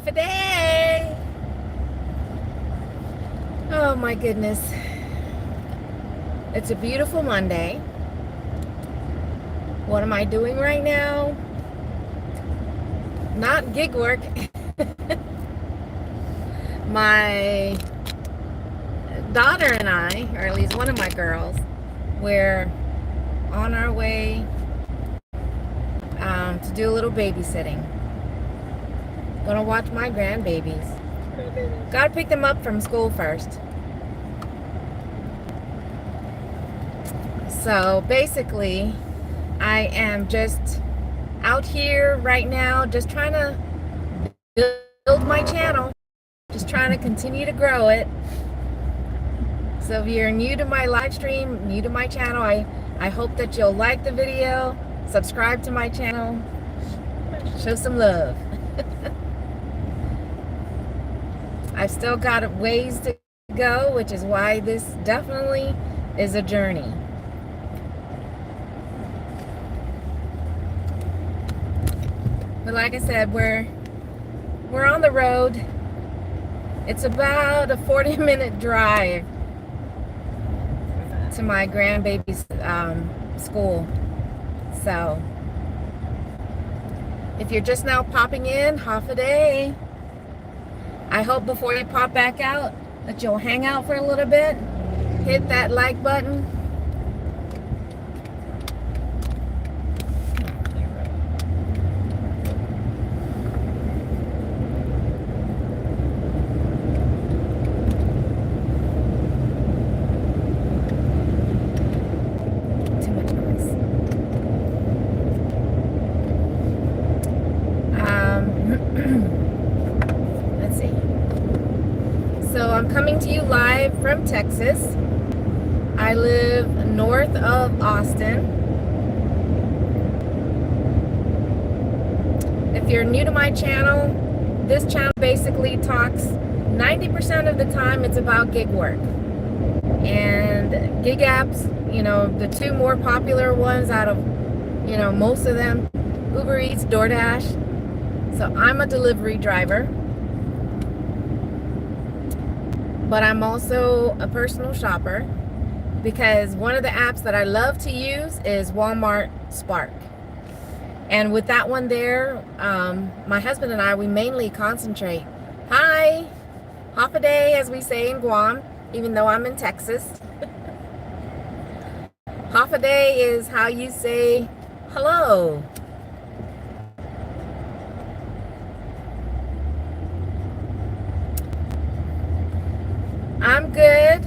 Half a day. Oh my goodness. It's a beautiful Monday. What am I doing right now? Not gig work. My daughter and I, or at least one of my girls, we're on our way to do a little babysitting. Gonna watch my grandbabies. Gotta pick them up from school first. So basically, I am just out here right now, just trying to build my channel, just trying to continue to grow it. So if you're new to my live stream, new to my channel, I hope that you'll like the video, subscribe to my channel, show some love. I've still got ways to go, which is why this definitely is a journey. But like I said, we're on the road. It's about a 40-minute drive to my grandbaby's school. So if you're just now popping in, half a day. I hope before you pop back out that you'll hang out for a little bit, hit that like button. Too much noise. Let's see. So I'm coming to you live from Texas. I live north of Austin. If you're new to my channel, this channel basically talks 90% of the time it's about gig work. And gig apps, the two more popular ones out of, most of them, Uber Eats, DoorDash. So I'm a delivery driver. But I'm also a personal shopper because one of the apps that I love to use is Walmart Spark. And with that one there, my husband and I, we mainly concentrate. Hi, half a day, as we say in Guam, even though I'm in Texas. Half a day is how you say hello. I'm good.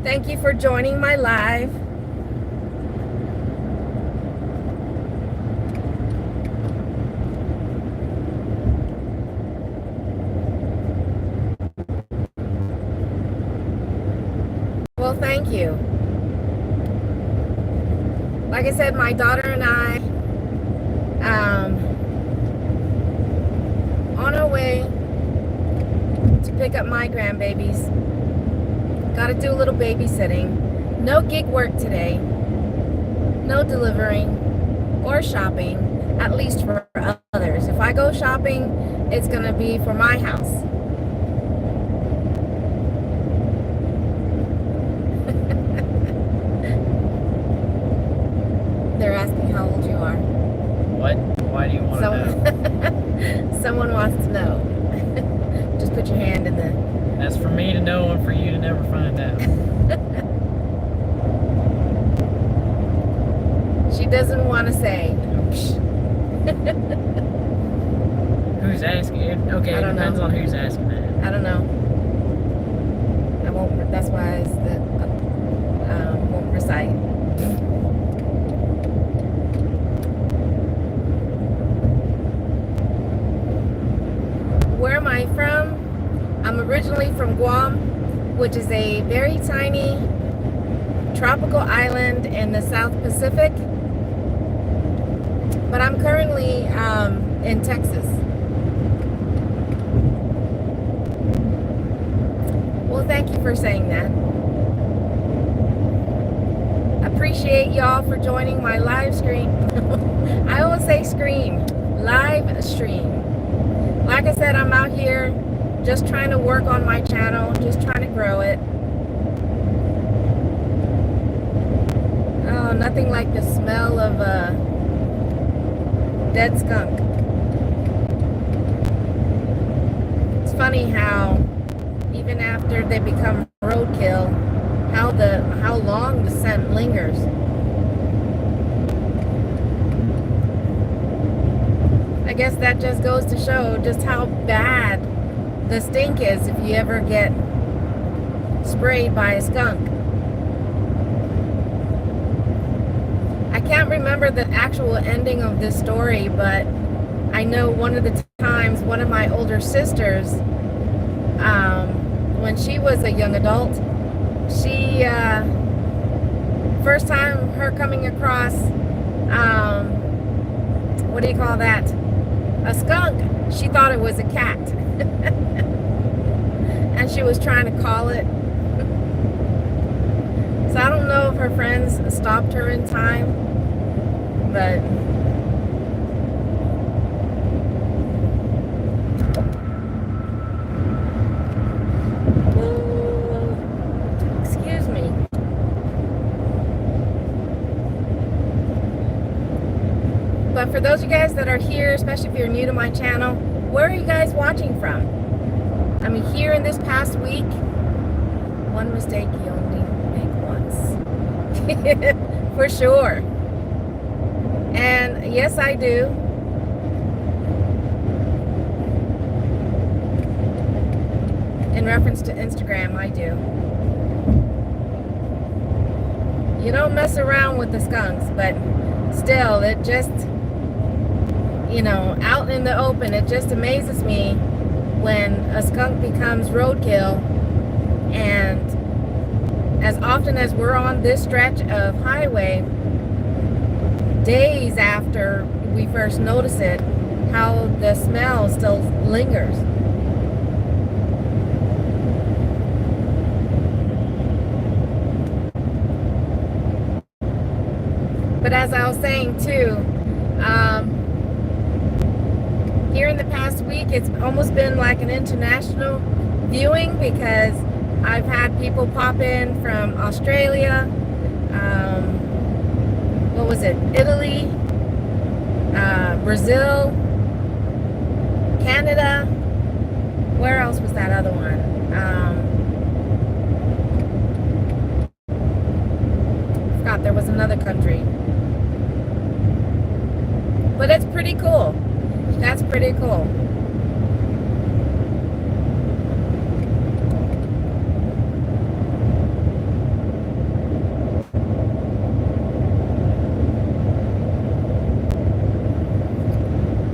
Thank you for joining my live. Well, thank you. Like I said, my daughter and I, on our way to pick up my grandbabies. Got to do a little babysitting. No gig work today. No delivering or shopping, at least for others. If I go shopping, it's going to be for my house. They're asking how old you are. What? Why do you want to know? Someone wants to know. Just put your hand in the... That's for me to know and for you to never find out. She doesn't want to say. Who's asking? Okay, it depends on who's asking that. I don't know. I won't. That's why it's the won't recite. Where am I from? I'm originally from Guam, which is a very tiny tropical island in the South Pacific. But I'm currently in Texas. Well, thank you for saying that. Appreciate y'all for joining my live stream. I always say stream, live stream. Like I said, I'm out here just trying to work on my channel, just trying to grow it. Oh, nothing like the smell of a dead skunk. It's funny how even after they become roadkill, how long the scent lingers. I guess that just goes to show just how bad the stink is if you ever get sprayed by a skunk. I can't remember the actual ending of this story, but I know one of the times one of my older sisters, when she was a young adult, she, first time her coming across, what do you call that? A skunk, she thought it was a cat. And she was trying to call it. So I don't know if her friends stopped her in time, but excuse me. But for those of you guys that are here, especially if you're new to my channel, where are you guys watching from? I mean, here in this past week, one mistake you only make once. For sure. And yes, I do. In reference to Instagram, I do. You don't mess around with the skunks, but still, it just, you know, out in the open, it just amazes me when a skunk becomes roadkill. And as often as we're on this stretch of highway, days after we first notice it, how the smell still lingers. But as I was saying too, here in the past week, it's almost been like an international viewing because I've had people pop in from Australia, what was it, Italy, Brazil, Canada, where else was that other one? I forgot, there was another country. But it's pretty cool. That's pretty cool.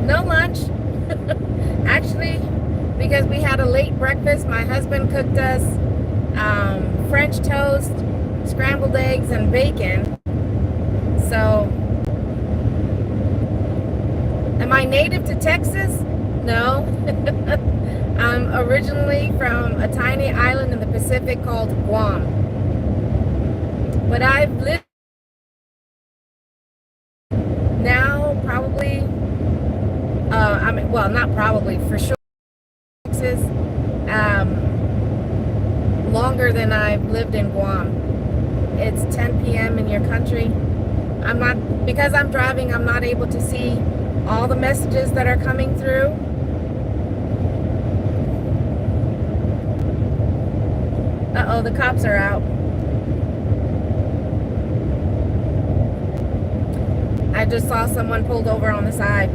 No lunch. Actually, because we had a late breakfast, my husband cooked us French toast, scrambled eggs, and bacon. So, am I native to Texas? No. I'm originally from a tiny island in the Pacific called Guam. But I've lived now probably, I mean, well, not probably, for sure, Texas, longer than I've lived in Guam. It's 10 p.m. in your country. I'm not, because I'm driving, I'm not able to see all the messages that are coming through. Uh-oh, the cops are out. I just saw someone pulled over on the side.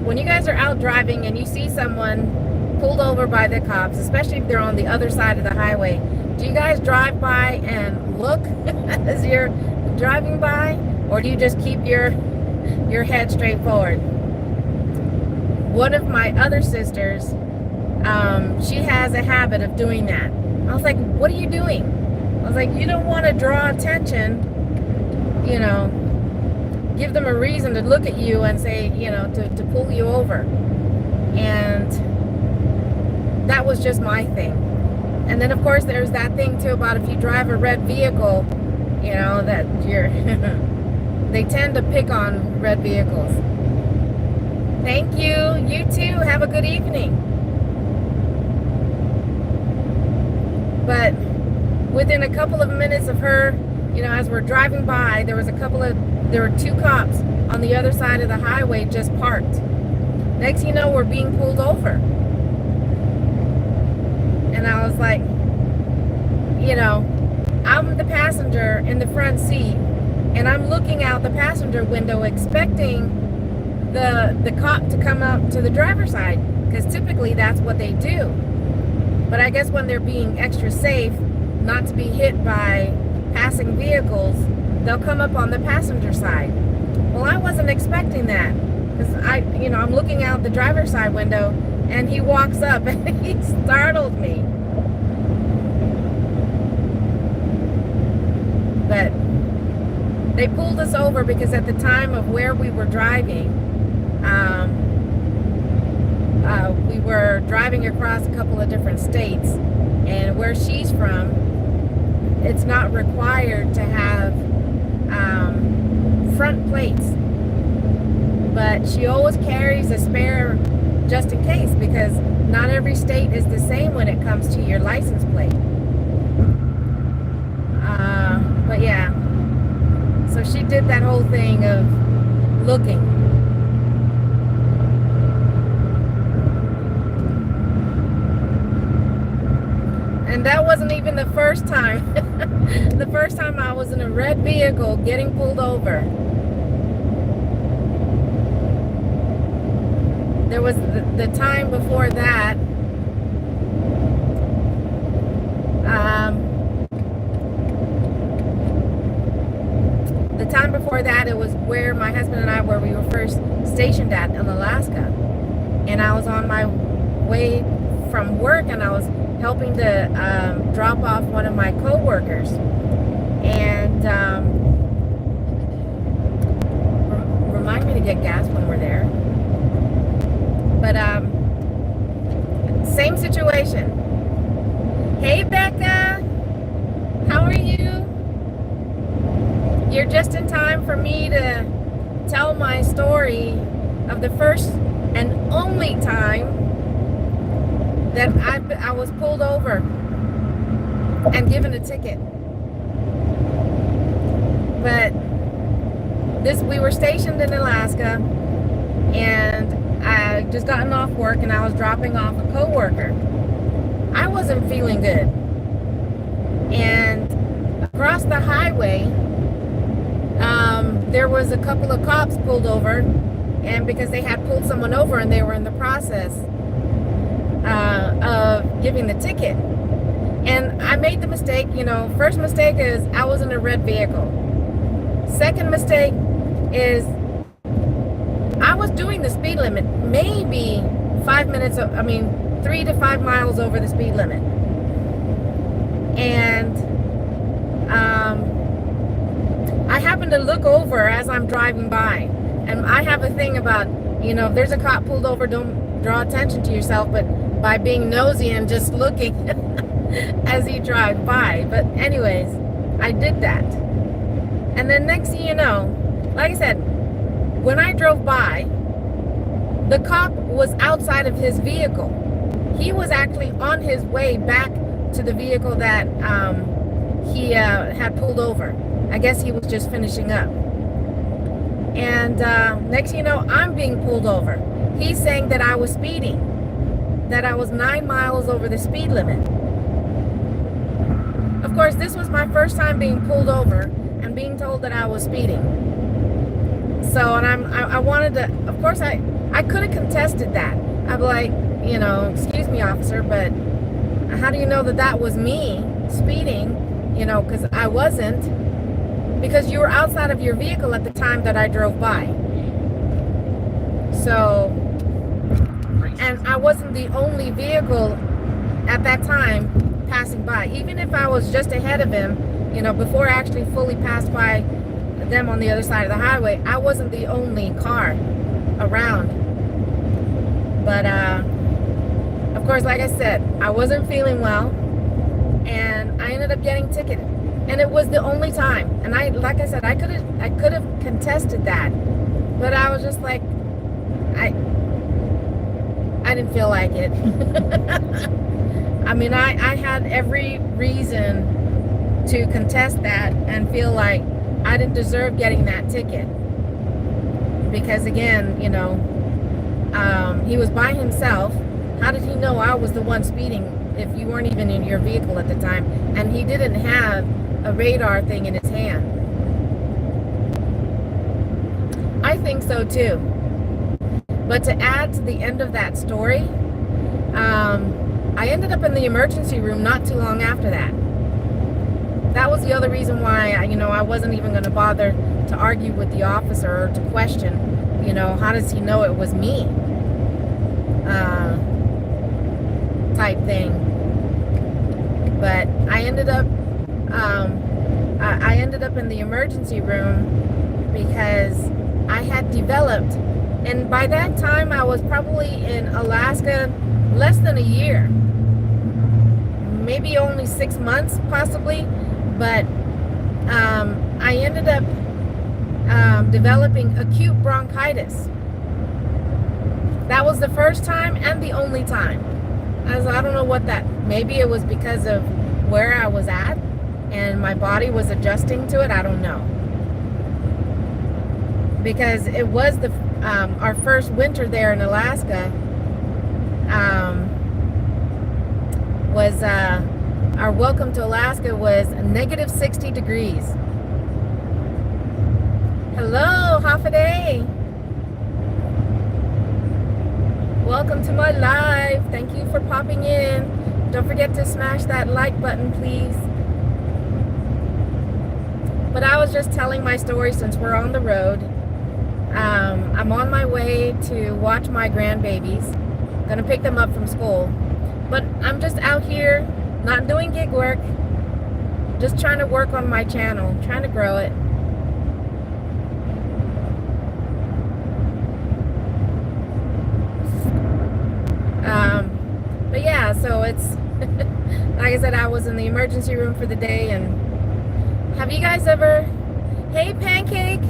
When you guys are out driving and you see someone pulled over by the cops, especially if they're on the other side of the highway, do you guys drive by and look as you're driving by, or do you just keep your head straight forward? One of my other sisters, she has a habit of doing that. I was like, what are you doing? I was like, you don't want to draw attention, you know, give them a reason to look at you and say, you know, to pull you over. And that was just my thing. And then of course there's that thing too about if you drive a red vehicle, you know, that you're they tend to pick on red vehicles. Thank you. You too. Have a good evening. But within a couple of minutes of her, as we're driving by, there were two cops on the other side of the highway just parked. Next thing you know, we're being pulled over. And I was like, I'm the passenger in the front seat, and I'm looking out the passenger window expecting the cop to come up to the driver's side, because typically that's what they do. But I guess when they're being extra safe, not to be hit by passing vehicles, they'll come up on the passenger side. Well, I wasn't expecting that, because I'm looking out the driver's side window, and he walks up and he startled me. But they pulled us over because at the time of where we were driving, we were driving across a couple of different states, and where she's from, it's not required to have front plates, but she always carries a spare just in case, because not every state is the same when it comes to your license plate. But yeah, so she did that whole thing of looking. And that wasn't even the first time. The first time I was in a red vehicle getting pulled over. There was the time before that. The time before that, it was where my husband and I we were first stationed at in Alaska. And I was on my way from work, and I was helping to drop off one of my co-workers. And remind me to get gas when we're there. But same situation. Hey, Becca, how are you? You're just in time for me to tell my story of the first and only time that I was pulled over and given a ticket. But we were stationed in Alaska, and I just gotten off work, and I was dropping off a co-worker. I wasn't feeling good, and across the highway, there was a couple of cops pulled over, and because they had pulled someone over and they were in the process of giving the ticket. And I made the mistake, first mistake is I was in a red vehicle. Second mistake is I was doing the speed limit, maybe 3 to 5 miles over the speed limit. And I happened to look over as I'm driving by. And I have a thing about, if there's a cop pulled over, don't draw attention to yourself, but by being nosy and just looking as you drive by. But anyways, I did that. And then next thing you know, like I said, when I drove by, the cop was outside of his vehicle. He was actually on his way back to the vehicle that he had pulled over. I guess he was just finishing up. And next thing you know, I'm being pulled over. He's saying that I was speeding, that I was 9 miles over the speed limit. Of course, this was my first time being pulled over and being told that I was speeding. So, and I wanted to, of course, I could have contested that. I'd be like, excuse me, officer, but how do you know that that was me speeding? Because I wasn't. Because you were outside of your vehicle at the time that I drove by. So, and I wasn't the only vehicle at that time passing by. Even if I was just ahead of him, before I actually fully passed by them on the other side of the highway, I wasn't the only car around. But, of course, like I said, I wasn't feeling well, and I ended up getting ticketed. And it was the only time. And like I said, I could have contested that. But I was just like, I I didn't feel like it. I mean, I had every reason to contest that and feel like I didn't deserve getting that ticket. Because again, you know, he was by himself. How did he know I was the one speeding if you weren't even in your vehicle at the time? And he didn't have a radar thing in his hand. I think so too. But to add to the end of that story, I ended up in the emergency room not too long after that. That was the other reason why, you know, I wasn't even going to bother to argue with the officer or to question, you know, how does he know it was me? Type thing. But I ended up in the emergency room because I had developed, and by that time I was probably in Alaska less than a year, maybe only 6 months possibly, but I ended up developing acute bronchitis. That was the first time and the only time. I don't know what that, maybe it was because of where I was at and my body was adjusting to it. I don't know. Because it was the our first winter there in Alaska, was our welcome to Alaska was negative 60 degrees. Hello, half a day. Welcome to my live. Thank you for popping in. Don't forget to smash that like button, please. But I was just telling my story since we're on the road. I'm on my way to watch my grandbabies. Gonna pick them up from school. But I'm just out here, not doing gig work. Just trying to work on my channel, trying to grow it. But yeah, so it's, like I said, I was in the emergency room for the day. And have you guys ever, hey Pancake,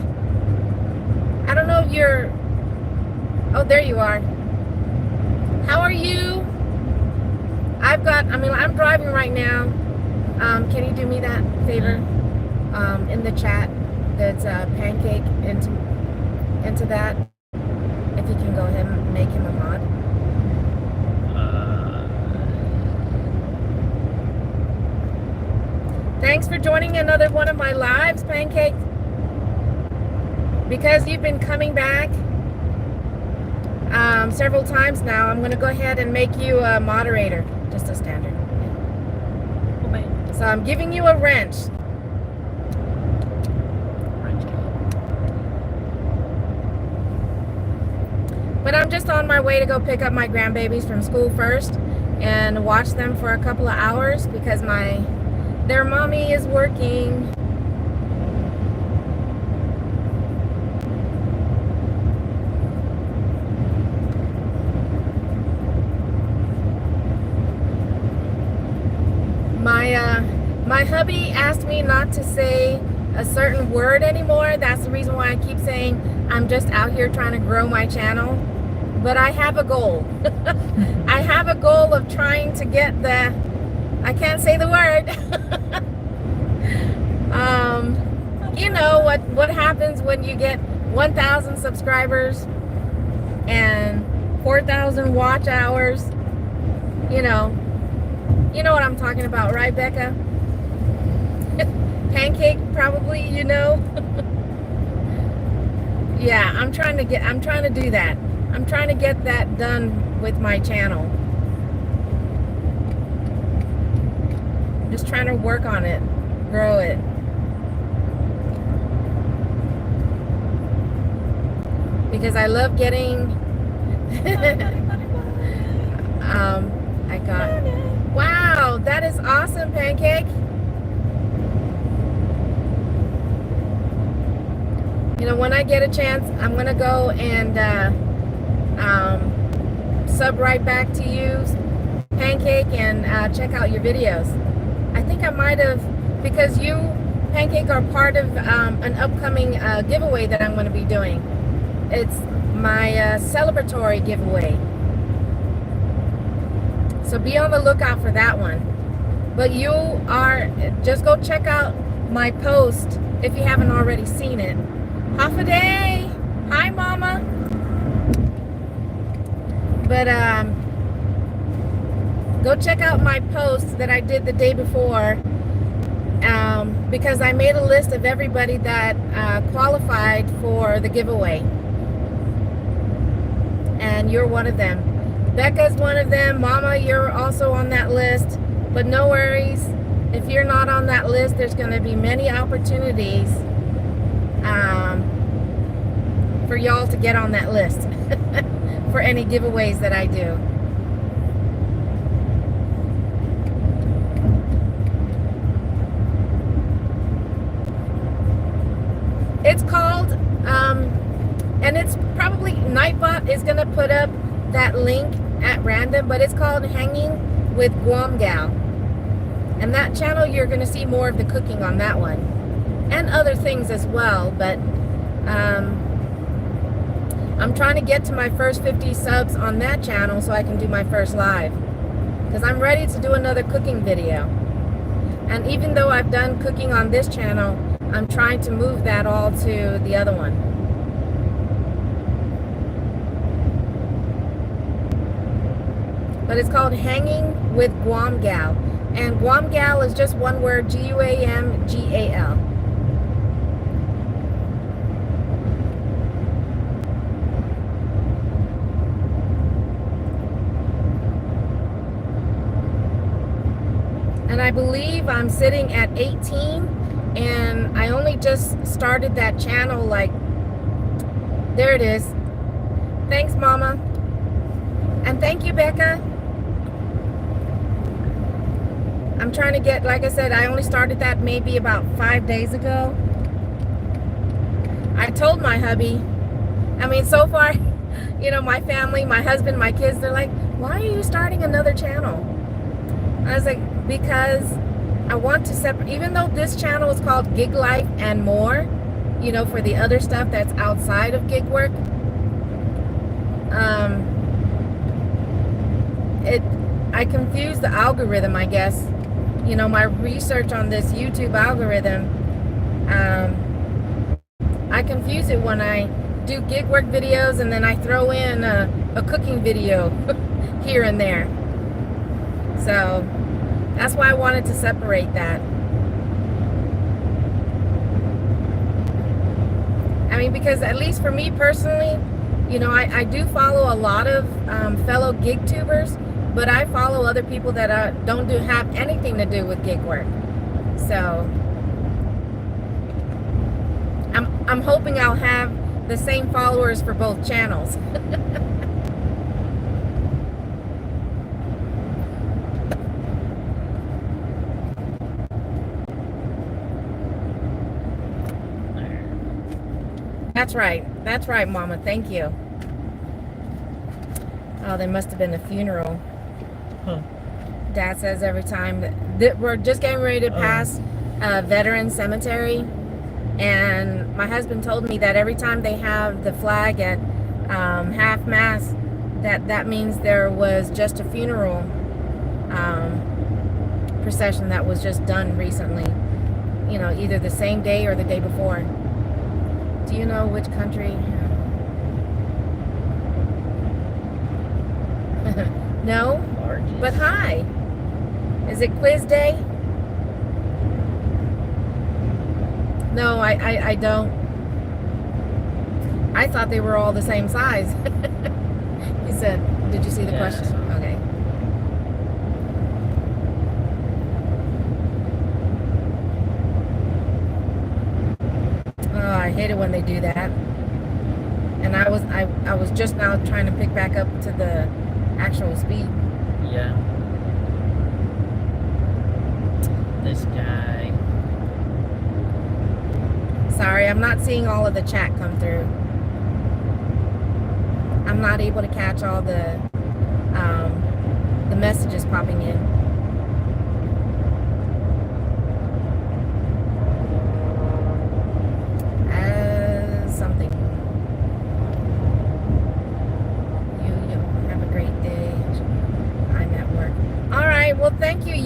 I don't know if you're, oh, there you are. How are you? I'm driving right now. Can you do me that favor? In the chat, that's Pancake into that. If you can go ahead and make him a mod. Thanks for joining another one of my lives, Pancake. Because you've been coming back several times now, I'm going to go ahead and make you a moderator. Just a standard. Okay. So I'm giving you a wrench. But I'm just on my way to go pick up my grandbabies from school first and watch them for a couple of hours because their mommy is working. My hubby asked me not to say a certain word anymore. That's the reason why I keep saying I'm just out here trying to grow my channel. But I have a goal. I have a goal of trying to get I can't say the word. You know what happens when you get 1,000 subscribers and 4,000 watch hours. You know what I'm talking about, right, Becca? Pancake, probably, you know. Yeah, I'm trying to do that. I'm trying to get that done with my channel. Just trying to work on it, grow it. Because I love getting I got, wow, that is awesome, Pancake. You know, when I get a chance, I'm gonna go and sub right back to you, Pancake, and check out your videos. I think I might have, because you, Pancake, are part of an upcoming giveaway that I'm going to be doing. It's my celebratory giveaway. So be on the lookout for that one. But you are, just go check out my post if you haven't already seen it. Half a day. Hi, Mama. But go check out my post that I did the day before, because I made a list of everybody that qualified for the giveaway. And you're one of them. Becca's one of them. Mama, you're also on that list. But no worries. If you're not on that list, there's going to be many opportunities for y'all to get on that list for any giveaways that I do. It's called, and it's probably, Nightbot is going to put up that link at random, but it's called Hanging with Guam Gal. And that channel, you're going to see more of the cooking on that one. And other things as well, but I'm trying to get to my first 50 subs on that channel so I can do my first live. Because I'm ready to do another cooking video. And even though I've done cooking on this channel, I'm trying to move that all to the other one. But it's called Hanging with Guam Gal. And Guam Gal is just one word, G-U-A-M-G-A-L. And I believe I'm sitting at 18, and I only just started that channel, like, there it is. Thanks, Mama. And thank you, Becca. I'm trying to get, like I said, I only started that maybe about 5 days ago. I told my hubby, I mean, so far, you know, my family, my husband, my kids, they're like, why are you starting another channel? I was like, because I want to separate, even though this channel is called GigLife-N-More, you know, for the other stuff that's outside of gig work, I confused the algorithm, I guess. You know, my research on this YouTube algorithm, I confuse it when I do gig work videos and then I throw in a cooking video here and there. So that's why I wanted to separate that. I mean, because at least for me personally, you know, I do follow a lot of fellow gig tubers, but I follow other people that don't have anything to do with gig work. So I'm hoping I'll have the same followers for both channels. That's right. That's right, Mama. Thank you. Oh, there must have been a funeral. Huh. Dad says every time that we're just getting ready to pass a veteran cemetery, and my husband told me that every time they have the flag at half mast, that means there was just a funeral procession that was just done recently. You know, either the same day or the day before. Do you know which country? No? But hi. Is it quiz day? No, I don't. I thought they were all the same size. He said, did you see the question? Okay. Oh, I hate it when they do that. And I was just now trying to pick back up to the actual speed. Yeah. This guy. Sorry, I'm not seeing all of the chat come through. I'm not able to catch all the messages popping in. Something. You have a great day. I'm at work.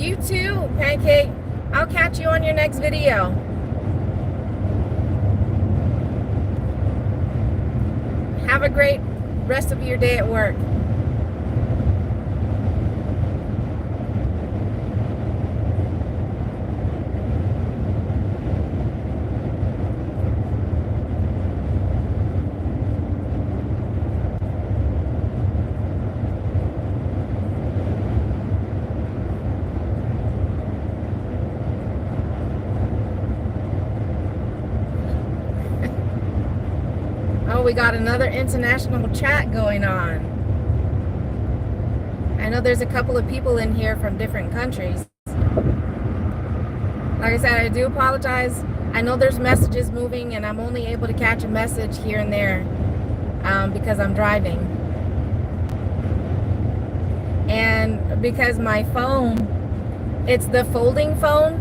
You too, Pancake. I'll catch you on your next video. Have a great rest of your day at work. Oh, we got another international chat going on. I know there's a couple of people in here from different countries. Like I said, I do apologize. I know there's messages moving and I'm only able to catch a message here and there because I'm driving. And because my phone, it's the folding phone.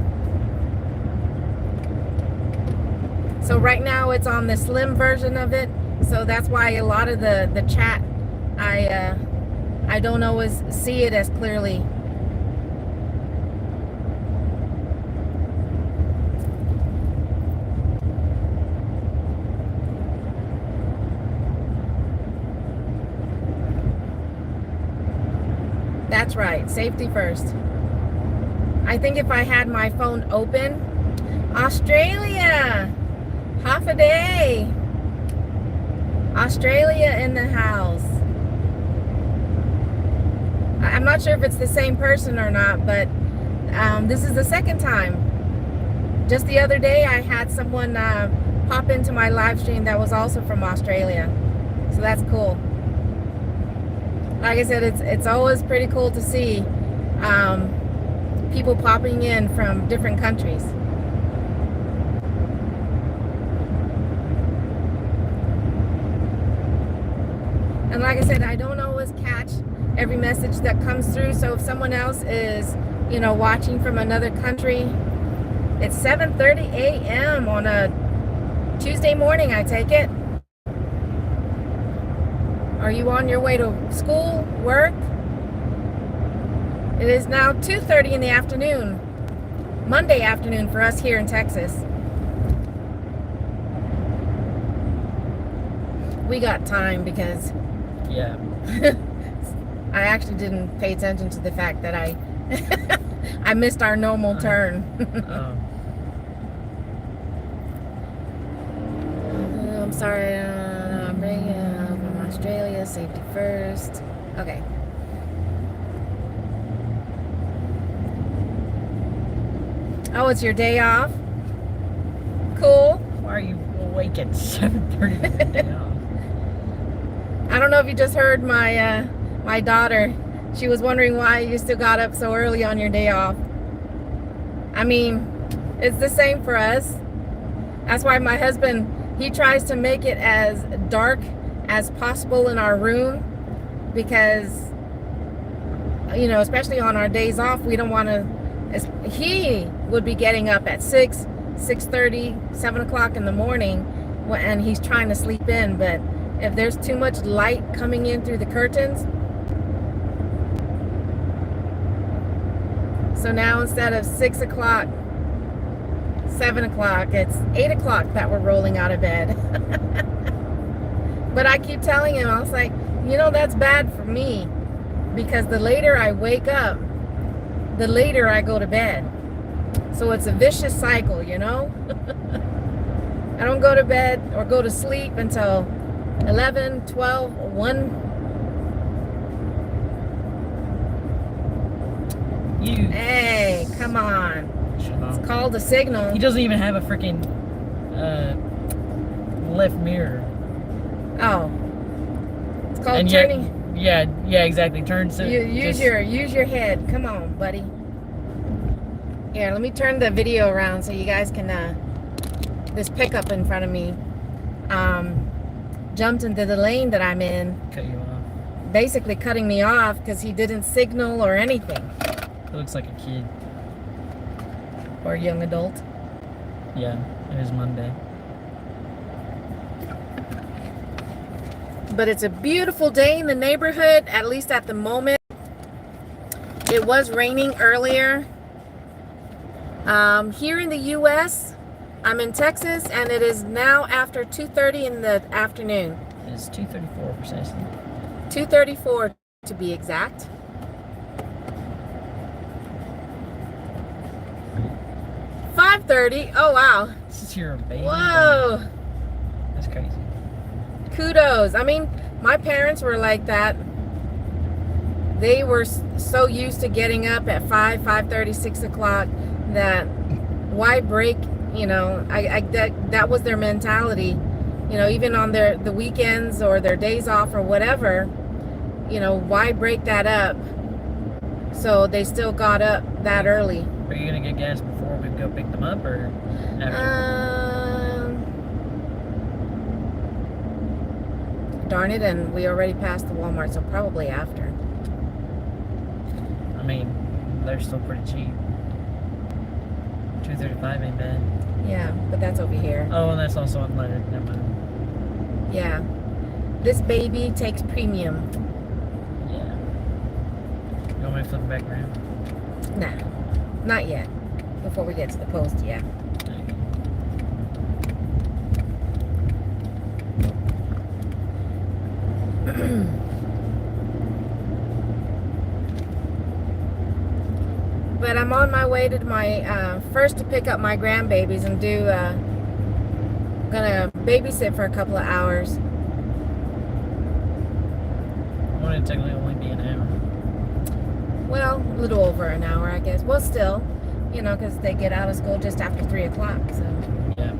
So right now it's on the slim version of it. So that's why a lot of the chat, I don't always see it as clearly. That's right, safety first. I think if I had my phone open, Australia, half a day. Australia in the house. I'm not sure if it's the same person or not, but this is the second time. Just the other day, I had someone pop into my live stream that was also from Australia. So that's cool. Like I said, it's always pretty cool to see people popping in from different countries. And like I said, I don't always catch every message that comes through. So if someone else is, you know, watching from another country, it's 7:30 a.m. on a Tuesday morning, I take it. Are you on your way to school, work? It is now 2:30 in the afternoon, Monday afternoon for us here in Texas. We got time because yeah. I actually didn't pay attention to the fact that I I missed our normal turn. I'm sorry, I'm bringing from Australia, safety first. Okay. Oh, it's your day off? Cool. Why are you awake at 7:30? I don't know if you just heard my my daughter. She was wondering why you still got up so early on your day off. I mean, it's the same for us. That's why my husband, he tries to make it as dark as possible in our room because, you know, especially on our days off, we don't want to. He would be getting up at 6, 6:30, 7 o'clock in the morning, and he's trying to sleep in, but if there's too much light coming in through the curtains. So now instead of 6 o'clock, 7 o'clock, it's 8 o'clock that we're rolling out of bed. But I keep telling him, I was like, you know, that's bad for me because the later I wake up, the later I go to bed. So it's a vicious cycle, you know? I don't go to bed or go to sleep until 11, 12, 1. Hey, come on. It's called a signal. He doesn't even have a freaking left mirror. Oh. It's called and turning. Yeah, exactly. Turn so use your head. Come on, buddy. Here, let me turn the video around so you guys can this pickup in front of me jumped into the lane that I'm in. Cut you off. Basically cutting me off because he didn't signal or anything. It looks like a kid. Or a young adult. Yeah, it is Monday. But it's a beautiful day in the neighborhood, at least at the moment. It was raining earlier. Here in the U.S., I'm in Texas, and it is now after 2:30 in the afternoon. It's 2:34 precisely. 2:34 to be exact. $5:30. Oh wow. This is your baby. Whoa. That's crazy. Kudos. I mean, my parents were like that. They were so used to getting up at 5:30, 6 o'clock that why break, you know, that was their mentality. You know, even on the weekends or their days off or whatever, you know, why break that up? So they still got up that early. Are you gonna get gas before we go pick them up or after? Darn it, and we already passed the Walmart, so probably after. I mean, they're still pretty cheap. $2.35 ain't bad. Yeah, but that's over here. Oh, and that's also unleaded. Never mind. Yeah. This baby takes premium. Yeah. You want me to flip it back around? Nah, not yet. Before we get to the post, yeah. But I'm on my way to my first to pick up my grandbabies and do gonna babysit for a couple of hours. Well, it'd technically only be an hour. Well, a little over an hour, I guess. Well, still, you know, because they get out of school just after 3 o'clock. So Yeah.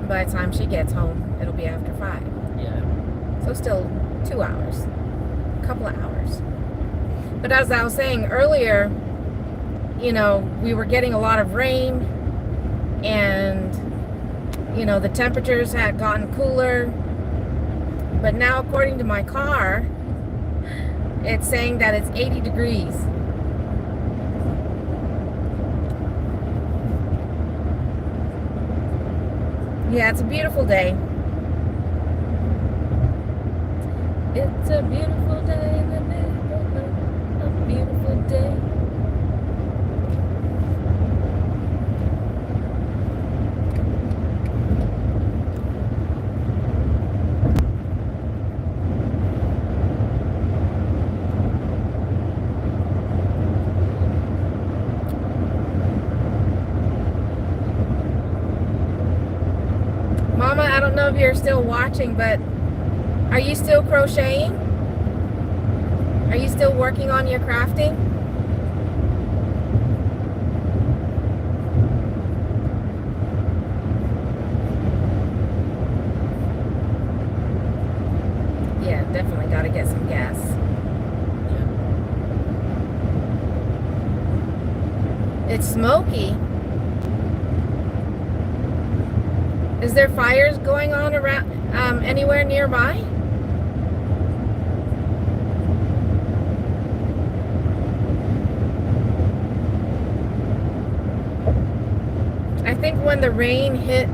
by the time she gets home, it'll be after 5. Yeah. So still 2 hours, a couple of hours. But as I was saying earlier, you know, we were getting a lot of rain, and you know, the temperatures had gotten cooler. But now, according to my car, it's saying that it's 80 degrees. Yeah, it's a beautiful day. It's a beautiful day in the neighborhood. A beautiful day. Mama, I don't know if you're still watching, but are you still crocheting? Are you still working on your crafting? Yeah, definitely got to get some gas. Yeah. It's smoky. Is there fires going on around anywhere nearby? I think when the rain hit,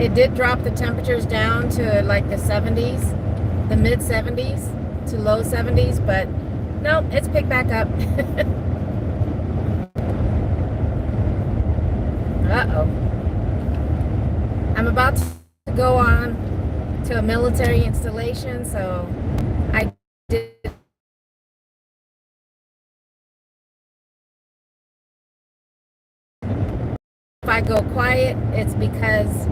it did drop the temperatures down to like the 70s, the mid 70s to low 70s, but no, it's picked back up. Uh-oh. I'm about to go on to a military installation, so I did. If I go quiet, it's because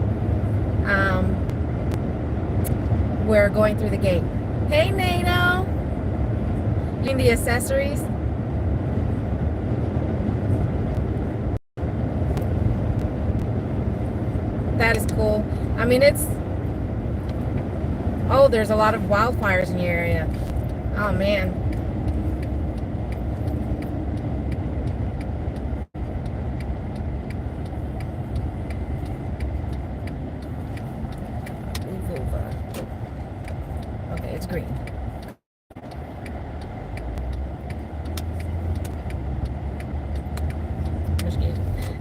we're going through the gate. Hey, NATO! In the accessories. That is cool. I mean, it's... Oh, there's a lot of wildfires in your area. Oh, man. Okay, it's green.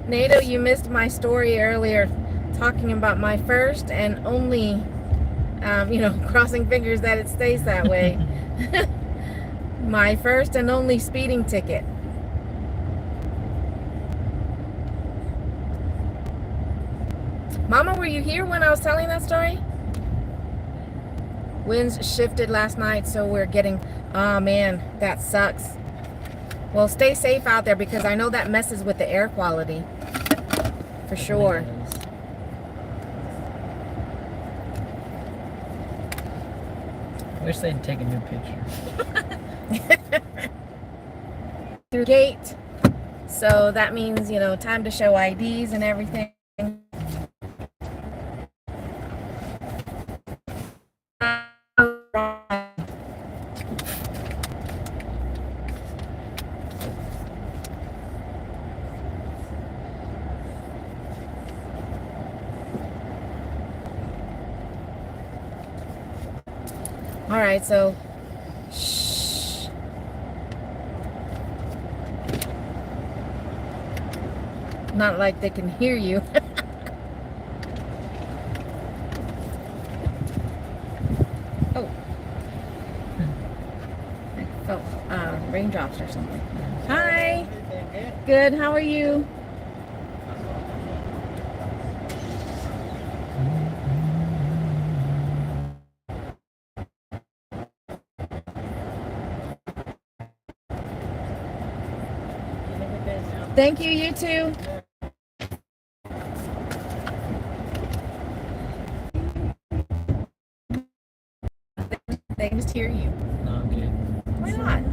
NATO, you missed my story earlier talking about my first and only, you know, crossing fingers that it stays that way. My first and only speeding ticket. Mama, were you here when I was telling that story? Winds shifted last night, so we're getting... Oh, man, that sucks. Well, stay safe out there because I know that messes with the air quality. For sure. I wish they'd take a new picture. Through gate. So that means, you know, time to show IDs and everything. All right, so shh. Not like they can hear you. Oh, I felt raindrops or something. Hi. Good. How are you? Thank you, you too. They just hear you. Okay. Why not?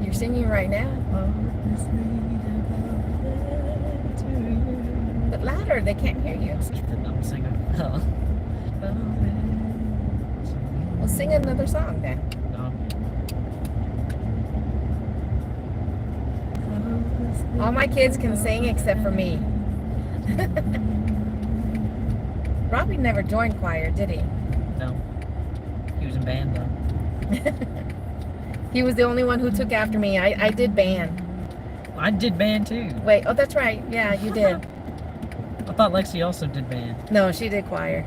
You're singing right now. But louder, they can't hear you. I'm singing. Well, sing another song then. All my kids can sing except for me. Robbie never joined choir, did he? No. He was in band though. He was the only one who took after me. I did band. I did band too. Wait, oh, that's right. Yeah, you did. I thought Lexi also did band. No, she did choir.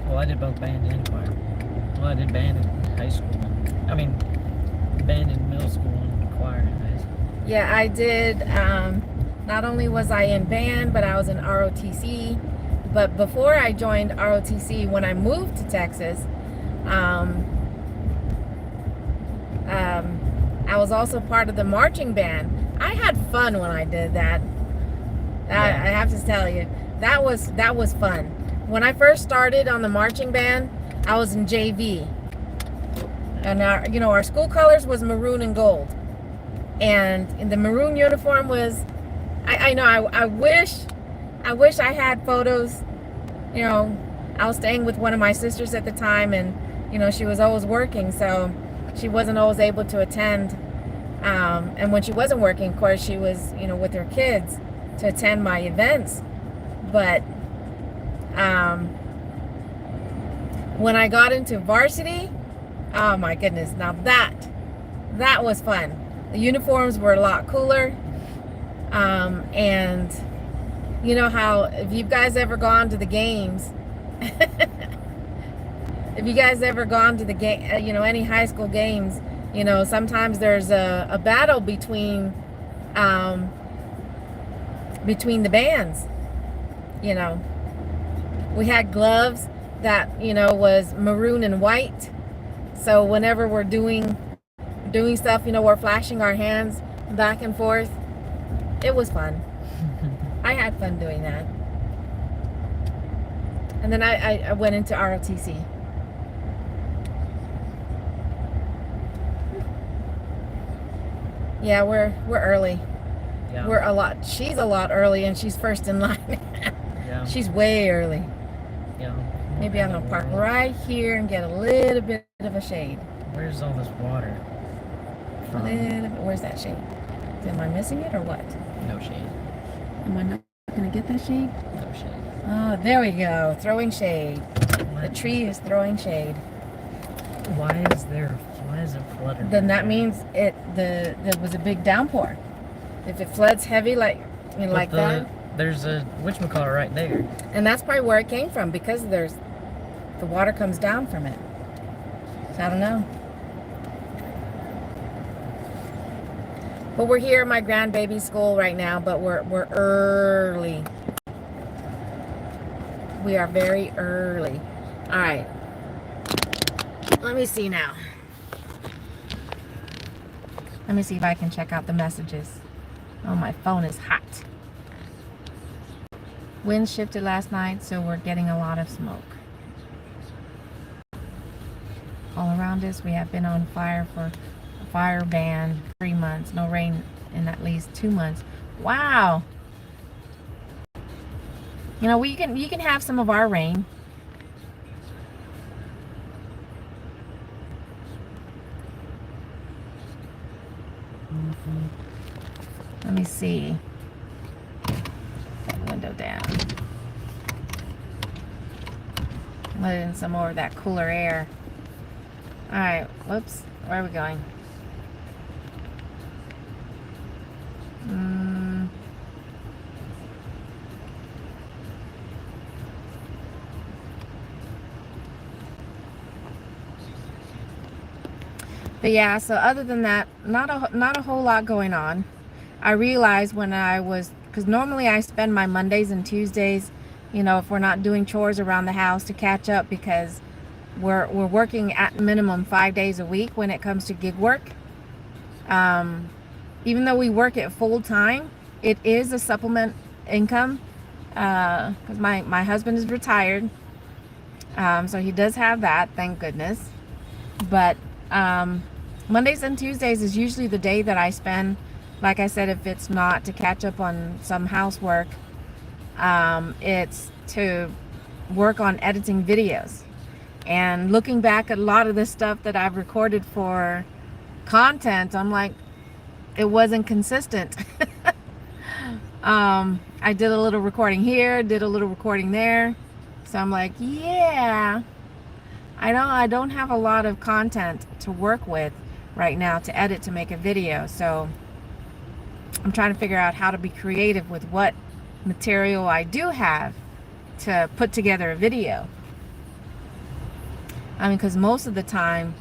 Well, I did both band and choir. Well, I did band in high school. I mean, band in middle school and choir in high school. Yeah, I did. Not only was I in band, but I was in ROTC. But before I joined ROTC, when I moved to Texas, I was also part of the marching band. I had fun when I did that. I have to tell you, that was fun. When I first started on the marching band, I was in JV, and our school colors was maroon and gold, and in the maroon uniform was, I wish I had photos. You know, I was staying with one of my sisters at the time, and she was always working, so she wasn't always able to attend. And when she wasn't working, of course, she was with her kids to attend my events. But when I got into varsity, oh my goodness, now that was fun. The uniforms were a lot cooler, and you know how if you guys ever gone to the games, if you guys ever gone to the game, any high school games, sometimes there's a battle between the bands. We had gloves that was maroon and white, so whenever we're doing stuff, we're flashing our hands back and forth. It was fun. I had fun doing that. And then I went into ROTC. Yeah, we're early. Yeah. She's a lot early, and she's first in line. Yeah. She's way early. Yeah. Maybe I'm gonna park right here and get a little bit of a shade. Where's all this water from? Where's that shade? Am I missing it or what? No shade. Am I not gonna get that shade? No shade. Oh, there we go. Throwing shade. What? The tree is throwing shade. Why is it flooded? Then that means there was a big downpour. If it floods heavy like that. There's a whatchamacallit right there. And that's probably where it came from, because the water comes down from it. So I don't know. But we're here at my grandbaby's school right now, but we're early. We are very early. All right. Let me see now. Let me see if I can check out the messages. Oh, my phone is hot. Wind shifted last night, so we're getting a lot of smoke. All around us, we have been on fire for a fire ban 3 months. No rain in at least 2 months. Wow. You know, you can have some of our rain. Let me see. Window down. Let in some more of that cooler air. All right. Whoops. Where are we going? But yeah, so other than that, not a whole lot going on. I realized when I was, because normally I spend my Mondays and Tuesdays, you know, if we're not doing chores around the house, to catch up, because we're working at minimum 5 days a week when it comes to gig work. Even though we work it full time, it is a supplement income, because my husband is retired, so he does have that, thank goodness. But Mondays and Tuesdays is usually the day that I spend, like I said, if it's not to catch up on some housework, it's to work on editing videos. And looking back at a lot of the stuff that I've recorded for content, I'm like, it wasn't consistent. I did a little recording here, did a little recording there. So I'm like, yeah, I don't have a lot of content to work with right now to edit to make a video. So I'm trying to figure out how to be creative with what material I do have to put together a video. I mean, because most of the time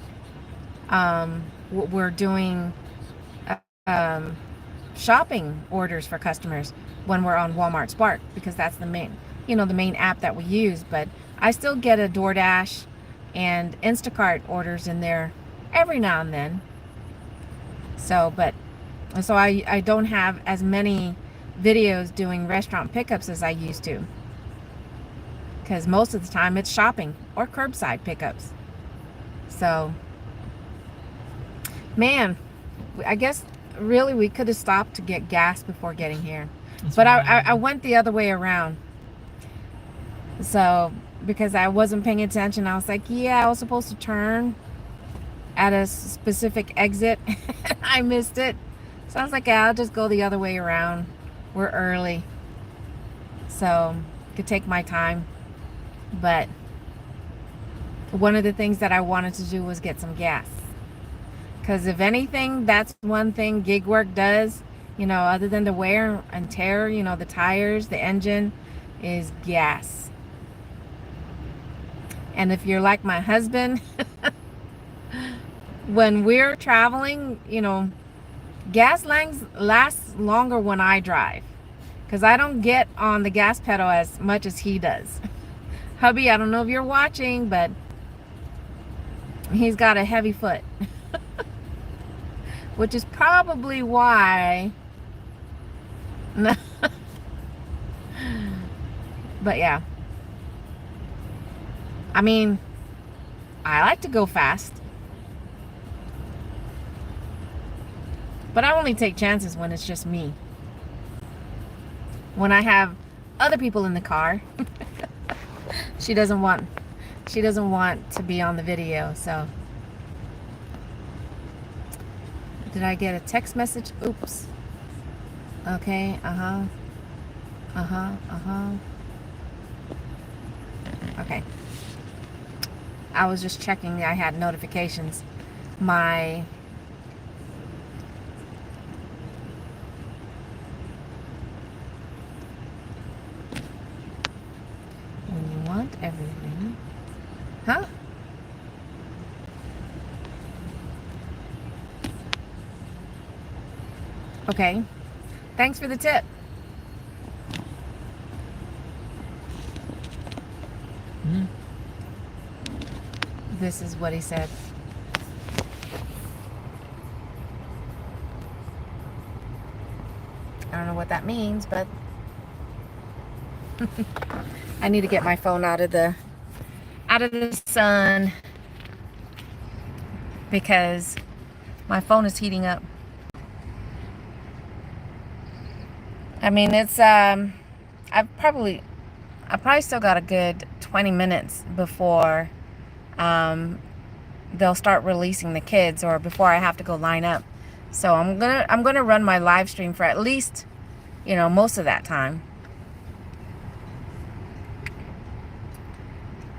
we're doing shopping orders for customers when we're on Walmart Spark, because that's the main, the main app that we use. But I still get a DoorDash and Instacart orders in there every now and then. So I don't have as many videos doing restaurant pickups as I used to, because most of the time it's shopping or curbside pickups. So, man, I guess really we could have stopped to get gas before getting here. But I went the other way around. So, because I wasn't paying attention, I was like, yeah, I was supposed to turn at a specific exit. I missed it. So I was like, yeah, I'll just go the other way around. We're early, so could take my time. But one of the things that I wanted to do was get some gas, because if anything, that's one thing gig work does, other than the wear and tear, the tires, the engine, is gas. And if you're like my husband, when we're traveling, gas lasts longer when I drive, because I don't get on the gas pedal as much as he does. Hubby, I don't know if you're watching, but he's got a heavy foot. Which is probably why. But yeah. I mean, I like to go fast. But I only take chances when it's just me. When I have other people in the car, she doesn't want to be on the video. So, did I get a text message? Oops. Okay, okay. I was just checking. I had notifications. When you want everything. Huh? Okay. Thanks for the tip. Hmm? This is what he said. I don't know what that means, but I need to get my phone out of the sun because my phone is heating up. I mean, it's I probably still got a good 20 minutes before they'll start releasing the kids, or before I have to go line up. So I'm gonna run my live stream for at least, most of that time.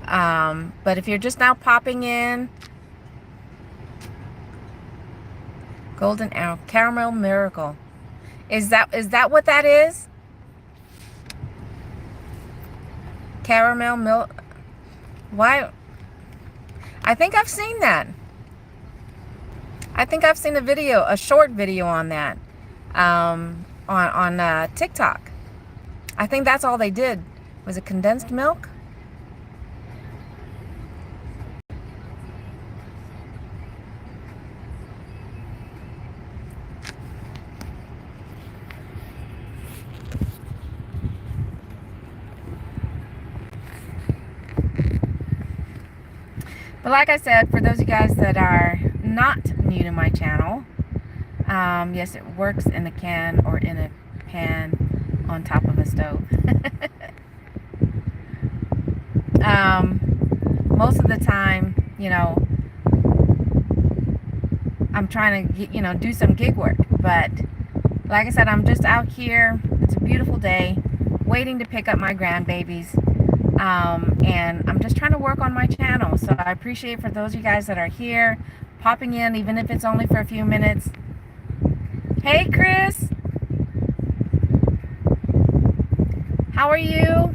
But if you're just now popping in, Golden Arrow Caramel Miracle, is that what that is? Caramel milk? Why? I think I've seen that. I think I've seen a short video on that, on TikTok. I think that's all they did. Was it condensed milk? But like I said, for those of you guys that are not new to my channel, yes, it works in a can or in a pan on top of a stove. Most of the time, I'm trying to, do some gig work. But like I said, I'm just out here. It's a beautiful day, waiting to pick up my grandbabies. And I'm just trying to work on my channel. So I appreciate for those of you guys that are here, popping in, even if it's only for a few minutes. Hey, Chris. How are you?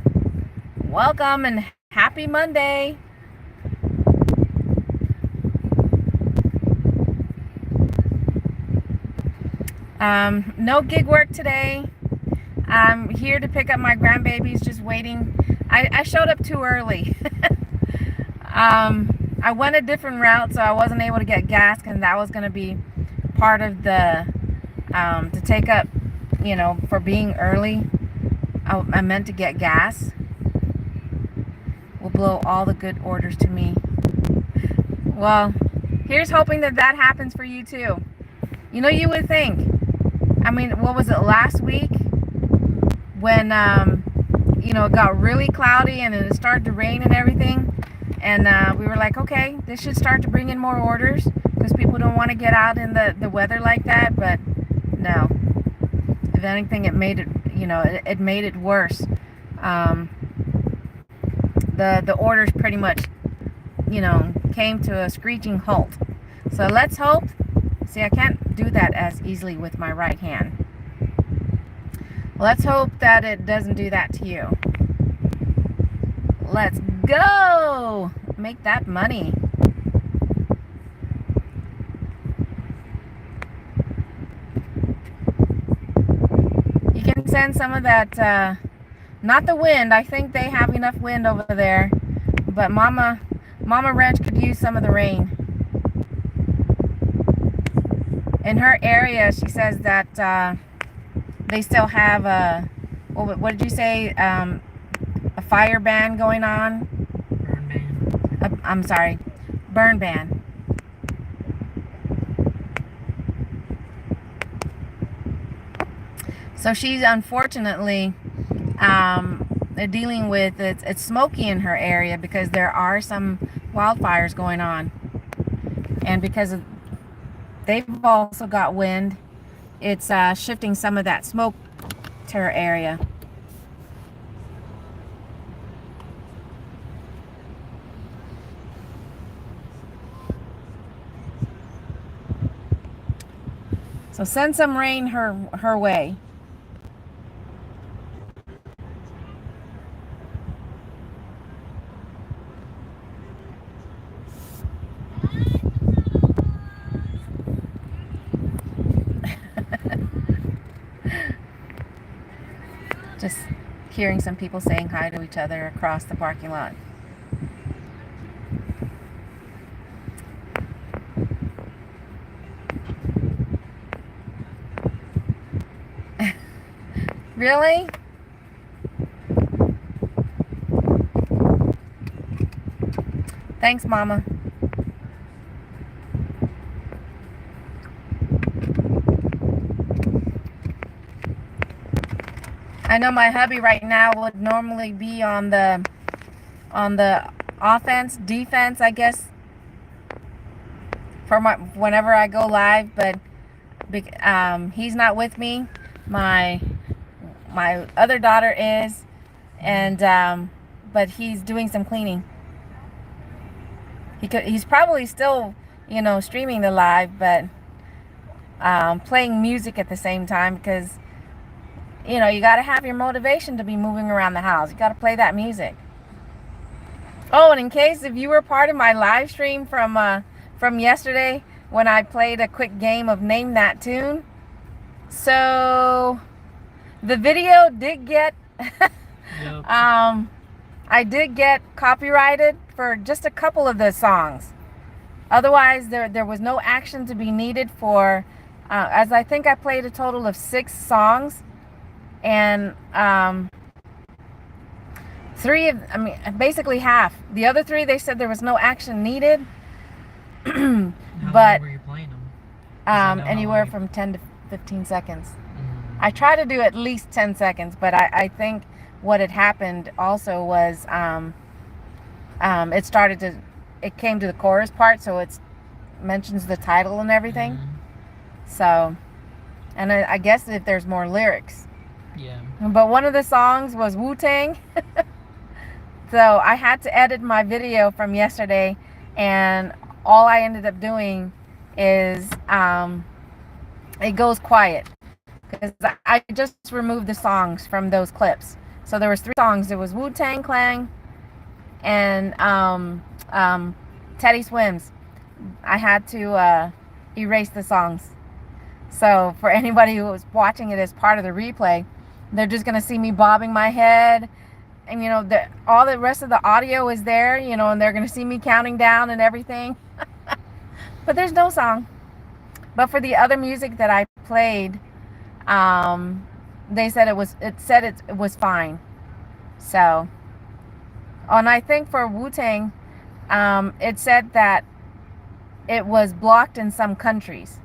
Welcome and happy Monday. No gig work today. I'm here to pick up my grandbabies, just waiting. I showed up too early. I went a different route, so I wasn't able to get gas, and that was going to be part of the, to take up, for being early. I meant to get gas. Will blow all the good orders to me. Well, here's hoping that happens for you too. You would think. I mean, what was it, last week? When, it got really cloudy and it started to rain and everything. And we were like, okay, this should start to bring in more orders because people don't want to get out in the weather like that. But no. If anything, it made it, it made it worse. The orders pretty much, came to a screeching halt. So let's hope. See, I can't do that as easily with my right hand. Let's hope that it doesn't do that to you. Let's go! Make that money. You can send some of that, not the wind. I think they have enough wind over there. But Mama Ranch could use some of the rain. In her area, she says that they still have a, what did you say, a fire ban going on? Burn ban. I'm sorry, burn ban. So she's unfortunately dealing with, it's smoky in her area because there are some wildfires going on. And because they've also got wind, it's shifting some of that smoke to her area. So send some rain her way. Just hearing some people saying hi to each other across the parking lot. Really? Thanks, Mama. I know my hubby right now would normally be on the offense, defense, I guess, for whenever I go live, but he's not with me. My other daughter is, and but he's doing some cleaning. He's probably still, streaming the live, but playing music at the same time, because you got to have your motivation to be moving around the house. You got to play that music. Oh, and in case if you were part of my live stream from yesterday when I played a quick game of Name That Tune, so the video did get Yep. I did get copyrighted for just a couple of the songs. Otherwise, there was no action to be needed for, as I think I played a total of 6 songs, and basically half. The other 3, they said there was no action needed. How But long were you playing them? anywhere from 10 to 15 seconds. Mm. I try to do at least 10 seconds, but I think what had happened also was it came to the chorus part, so it mentions the title and everything. So, and I guess if there's more lyrics. Yeah. But one of the songs was Wu-Tang. So I had to edit my video from yesterday, and all I ended up doing is it goes quiet, because I just removed the songs from those clips. So there was 3 songs. There was Wu-Tang Clan and Teddy Swims. I had to erase the songs. So for anybody who was watching it as part of the replay, they're just going to see me bobbing my head. And, all the rest of the audio is there, and they're going to see me counting down and everything. But there's no song. But for the other music that I played, they said it was fine. So, and I think for Wu-Tang, it said that it was blocked in some countries,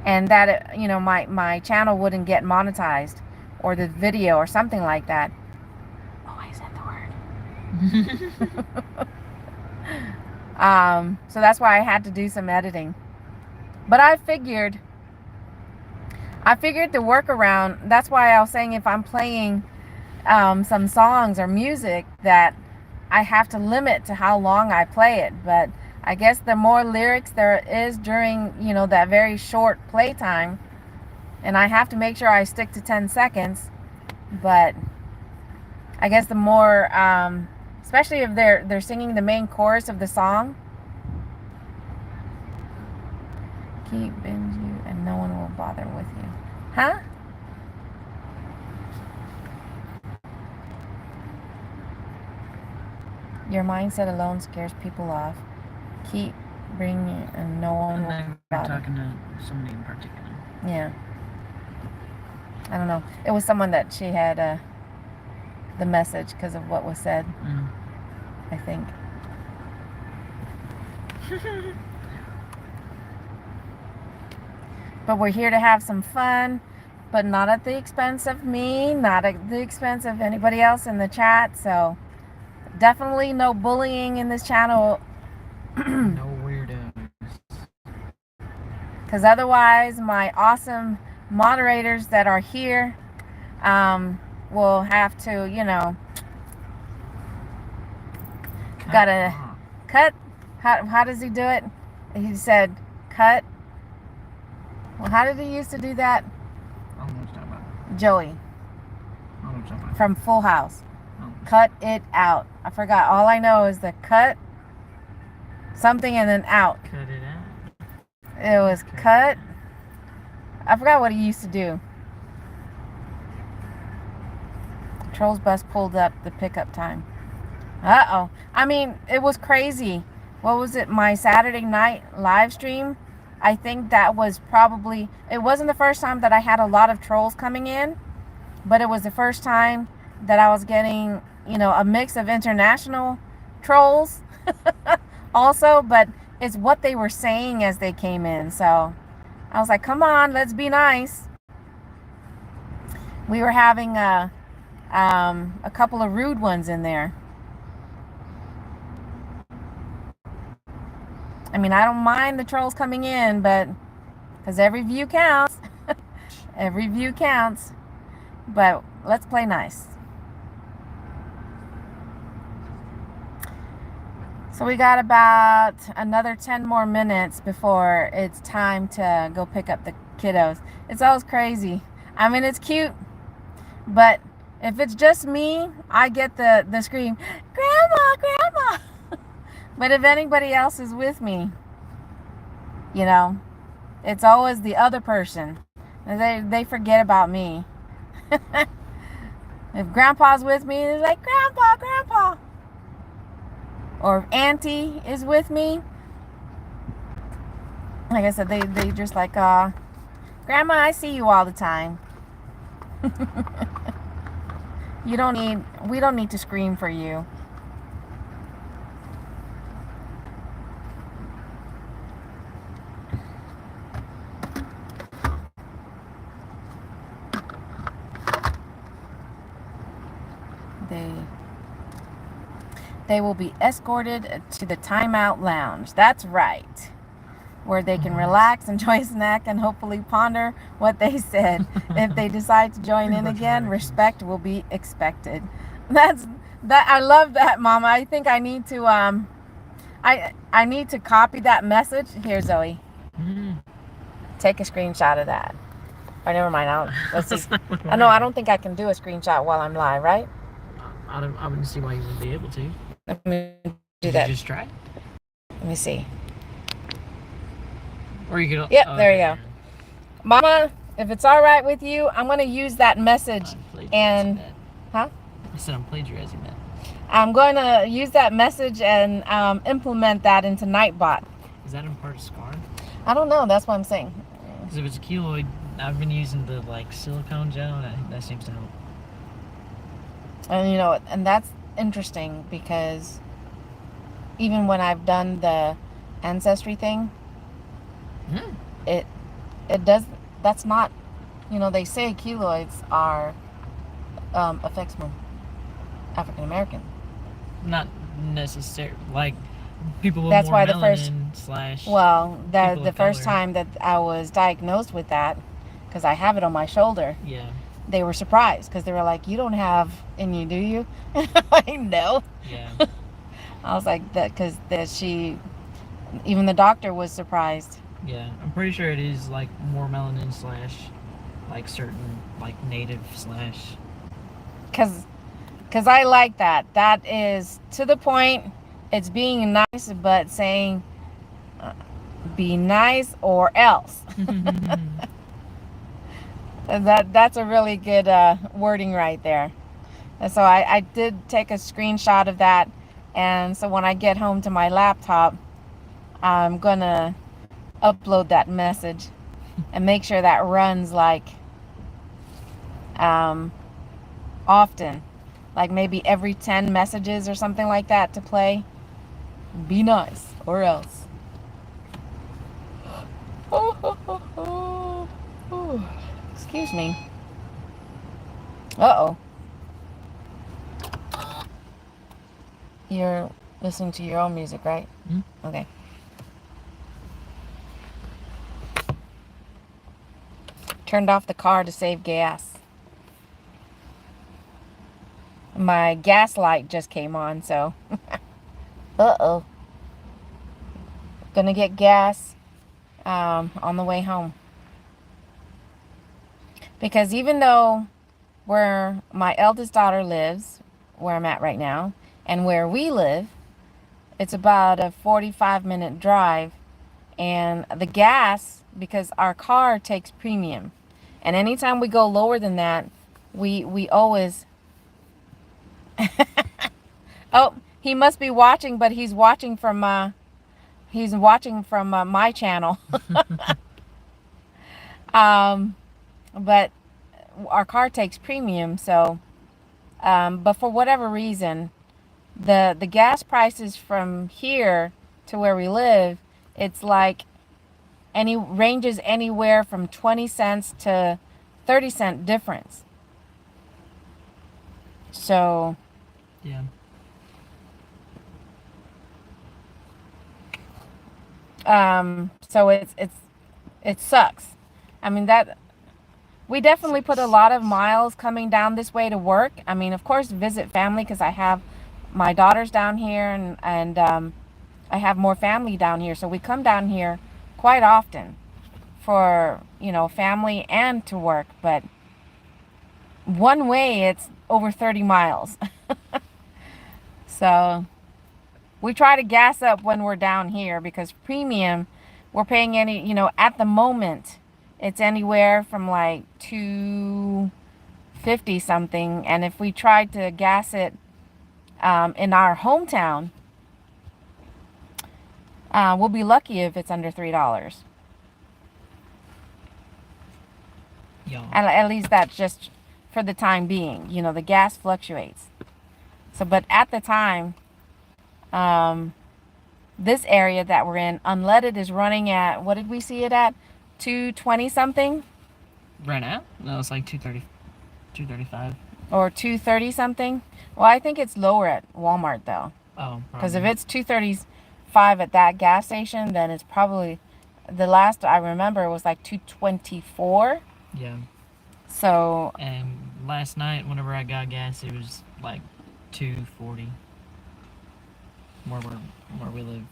and that my channel wouldn't get monetized, or the video, or something like that. Oh, I said the word. So that's why I had to do some editing. But I figured the workaround. That's why I was saying, if I'm playing some songs or music, that I have to limit to how long I play it. But I guess the more lyrics there is during that very short playtime, and I have to make sure I stick to 10 seconds. But I guess the more, especially if they're singing the main chorus of the song. Keep binge you and no one will bother with you. Huh? Your mindset alone scares people off. Keep bringing and no one will I'm bother. talking to somebody in particular. Yeah. I don't know. It was someone that she had the message because of what was said. I think. But we're here to have some fun, but not at the expense of me, not at the expense of anybody else in the chat. So definitely no bullying in this channel. No weirdos. Because otherwise my awesome moderators that are here will have to, gotta cut. How does he do it? He said cut. Well, how did he used to do that? I don't know what you're talking about. Joey I don't know what you're talking about. from Full House. Oh. Cut it out. I forgot. All I know is the cut something and then out. Cut it out. It was cut. I forgot what he used to do. Patrol's bus pulled up the pickup time. Uh-oh. I mean, it was crazy. What was it? My Saturday night live stream? I think that was probably... It wasn't the first time that I had a lot of trolls coming in, but it was the first time that I was getting, a mix of international trolls also, but it's what they were saying as they came in. So I was like, come on, let's be nice. We were having a couple of rude ones in there. I mean, I don't mind the trolls coming in, but because every view counts. Every view counts. But let's play nice. So we got about another 10 more minutes before it's time to go pick up the kiddos. It's always crazy. I mean, it's cute, but if it's just me, I get the scream, Grandma, Grandma. But if anybody else is with me, it's always the other person. They forget about me. If Grandpa's with me, they're like, Grandpa, Grandpa. Or if Auntie is with me, like I said, they just like, Grandma, I see you all the time. We don't need to scream for you. They will be escorted to the timeout lounge. That's right. Where they can relax, enjoy a snack, and hopefully ponder what they said. If they decide to join in again, respect will be expected. I love that, Mama. I think I need to I need to copy that message. Here, Zoe. Take a screenshot of that. Oh, never mind. Let's see. No, I don't think I can do a screenshot while I'm live, right? I wouldn't see why you wouldn't be able to. Let me do Did that. You just try? Let me see. Or you could. Yep, there you go. Mama, if it's all right with you, I'm going to use that message and... That. Huh? I said I'm plagiarizing that. I'm going to use that message and implement that into Nightbot. Is that in part of SCAR? I don't know. That's what I'm saying. Because if it's a keloid, I've been using the silicone gel, and I think that seems to help. And and that's interesting because even when I've done the ancestry thing, it does. That's not. They say keloids are affects African American. Not necessarily like people with that's more why the melanin first the first time that I was diagnosed with that, because I have it on my shoulder. Yeah. They were surprised because they were like, "You don't have in you, do you?" I know. Yeah. I was like that because even the doctor was surprised. Yeah, I'm pretty sure it is like more melanin / certain native / Because I like that. That is to the point. It's being nice, but saying, "Be nice or else." That's a really good wording right there. And so I did take a screenshot of that, and so when I get home to my laptop, I'm gonna upload that message and make sure that runs often, like maybe every 10 messages or something like that to play. Be nice or else. Excuse me. Uh-oh. You're listening to your own music, right? Mm-hmm. Okay. Turned off the car to save gas. My gas light just came on, so. Uh-oh. Gonna get gas on the way home. Because even though where my eldest daughter lives, where I'm at right now, and where we live, it's about a 45-minute drive. And the gas, because our car takes premium. And anytime we go lower than that, we always Oh, he must be watching, but he's watching from my channel. But our car takes premium, so but for whatever reason, the gas prices from here to where we live, it's like ranges anywhere from 20 cents to 30-cent difference. So Yeah. So it sucks. I mean, that we definitely put a lot of miles coming down this way to work. I mean, of course, visit family because I have my daughters down here, and I have more family down here. So we come down here quite often for, family and to work. But one way, it's over 30 miles. So we try to gas up when we're down here because premium, we're paying at the moment, it's anywhere from like 250 something. And if we tried to gas it in our hometown, we'll be lucky if it's under $3. Yeah. At least that's just for the time being. The gas fluctuates. So, but at the time, this area that we're in, unleaded is running at, what did we see it at? 220 something? Right now? No, it's like 230, 235. Or 230 something? Well, I think it's lower at Walmart though. Oh, Because if probably. it's 235 at that gas station, then it's probably, the last I remember was like 224. Yeah. So, And last night, whenever I got gas, it was like 240. Where we live.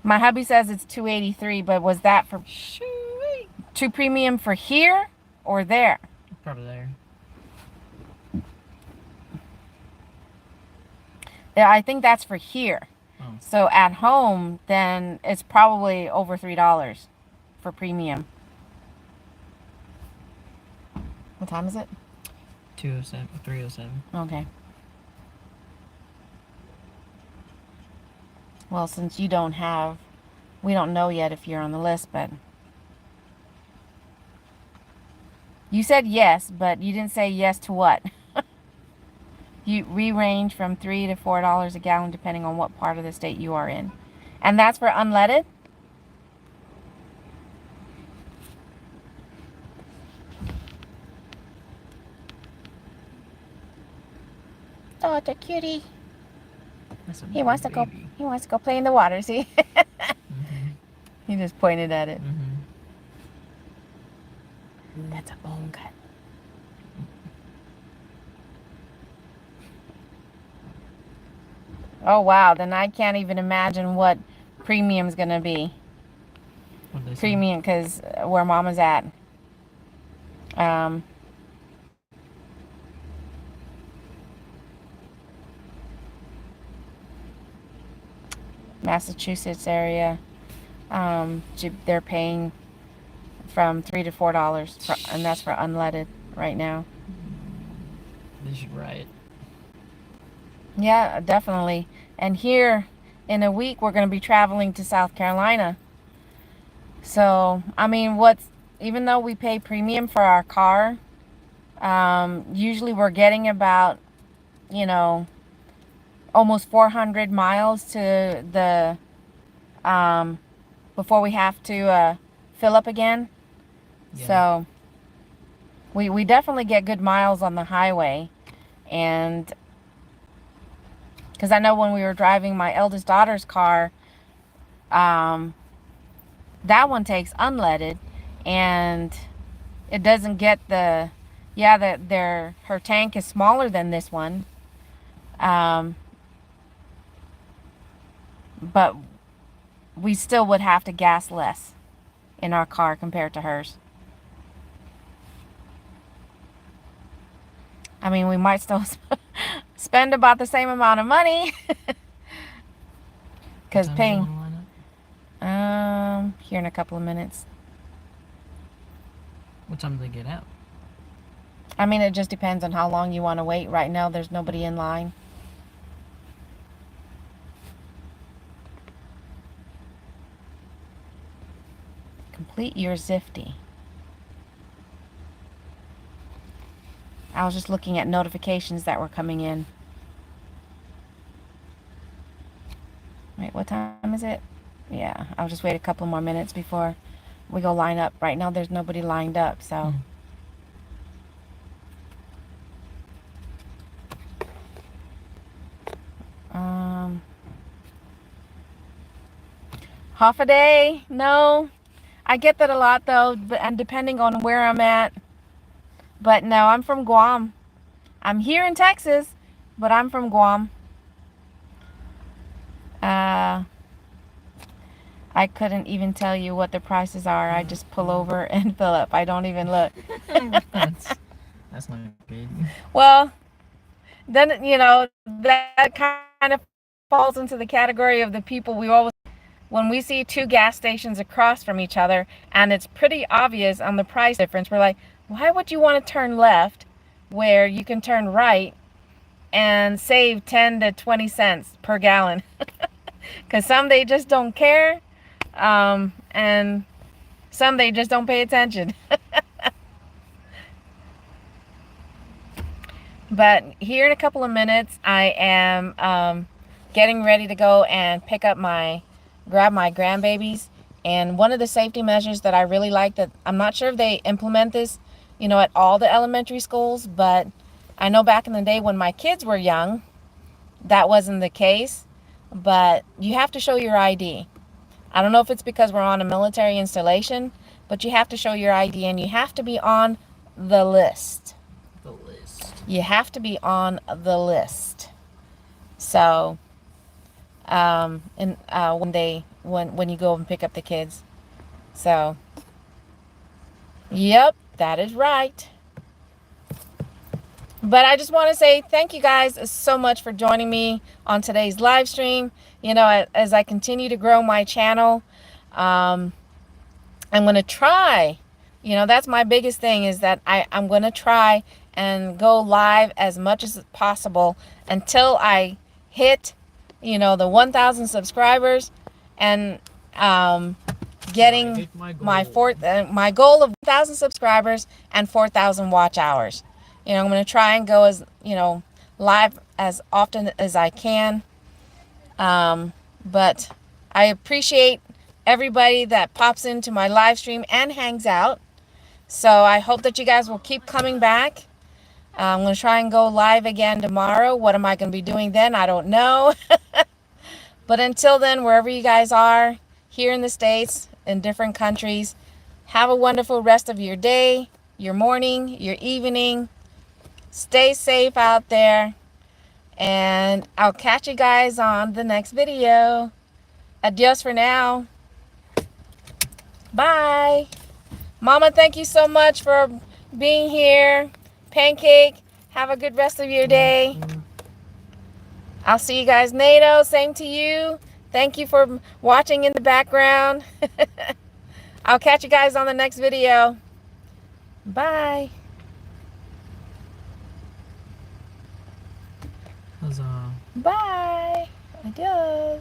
my hubby says it's 283, but was that for Shoo-wee. to premium for here or there? Probably there. Yeah, I think that's for here. Oh. So at home, then it's probably over $3 for premium. What time is it? 207, 307. Okay. Well, since we don't know yet if you're on the list, but you said yes, but you didn't say yes to what. We range from $3 to $4 a gallon depending on what part of the state you are in. And that's for unleaded? Oh, it's a cutie. That's a He wants to go. baby. He wants to go play in the water. See? Mm-hmm. He just pointed at it. Mm-hmm. That's a bone cut. Oh wow! Then I can't even imagine what premium's gonna be. What they say? Premium, because where Mama's at. Massachusetts area. They're paying from $3 to $4, and that's for unleaded right now. They should riot. Yeah, definitely. And here in a week, we're going to be traveling to South Carolina. So, I mean, even though we pay premium for our car, usually we're getting about, almost 400 miles to the, before we have to fill up again. Yeah. So, we definitely get good miles on the highway. And because I know when we were driving my eldest daughter's car, that one takes unleaded, and it doesn't get her tank is smaller than this one, but we still would have to gas less in our car compared to hers. I mean, we might still spend about the same amount of money. Because paying here in a couple of minutes. What time do they get out? I mean, it just depends on how long you want to wait. Right now, there's nobody in line. Complete your Zifty. I was just looking at notifications that were coming in. Wait, what time is it? Yeah, I'll just wait a couple more minutes before we go line up. Right now there's nobody lined up, so. Half a day? No. I get that a lot though, and depending on where I'm at. But no, I'm from Guam. I'm here in Texas, but I'm from Guam. I couldn't even tell you what the prices are. I just pull over and fill up. I don't even look. That's not good. Well, then, you know, that kind of falls into the category of the people we always, when we see two gas stations across from each other and it's pretty obvious on the price difference, we're like, why would you want to turn left where you can turn right and save 10 to 20 cents per gallon? Because some they just don't care, and some they just don't pay attention. But here in a couple of minutes, I am getting ready to go and grab my grandbabies. And one of the safety measures that I really like, that I'm not sure if they implement this, you know, at all the elementary schools, but I know back in the day when my kids were young, that wasn't the case. But you have to show your ID. I don't know if it's because we're on a military installation, but you have to show your ID and you have to be on the list. You have to be on the list. So, when you go and pick up the kids. So, yep, that is right. But I just want to say thank you guys so much for joining me on today's live stream. You know, as I continue to grow my channel, I'm going to try, you know, that's my biggest thing, is that I'm going to try and go live as much as possible until I hit, you know, the 1,000 subscribers and getting my goal of 1,000 subscribers and 4,000 watch hours. You know, I'm going to try and go as, you know, live as often as I can. But I appreciate everybody that pops into my live stream and hangs out. So I hope that you guys will keep coming back. I'm going to try and go live again tomorrow. What am I going to be doing then? I don't know. But until then, wherever you guys are, here in the States, in different countries, have a wonderful rest of your day, your morning, your evening. Stay safe out there. And I'll catch you guys on the next video. Adios for now. Bye. Mama, thank you so much for being here. Pancake, have a good rest of your day. I'll see you guys. NATO, same to you. Thank you for watching in the background. I'll catch you guys on the next video. Bye. Bye. Adios.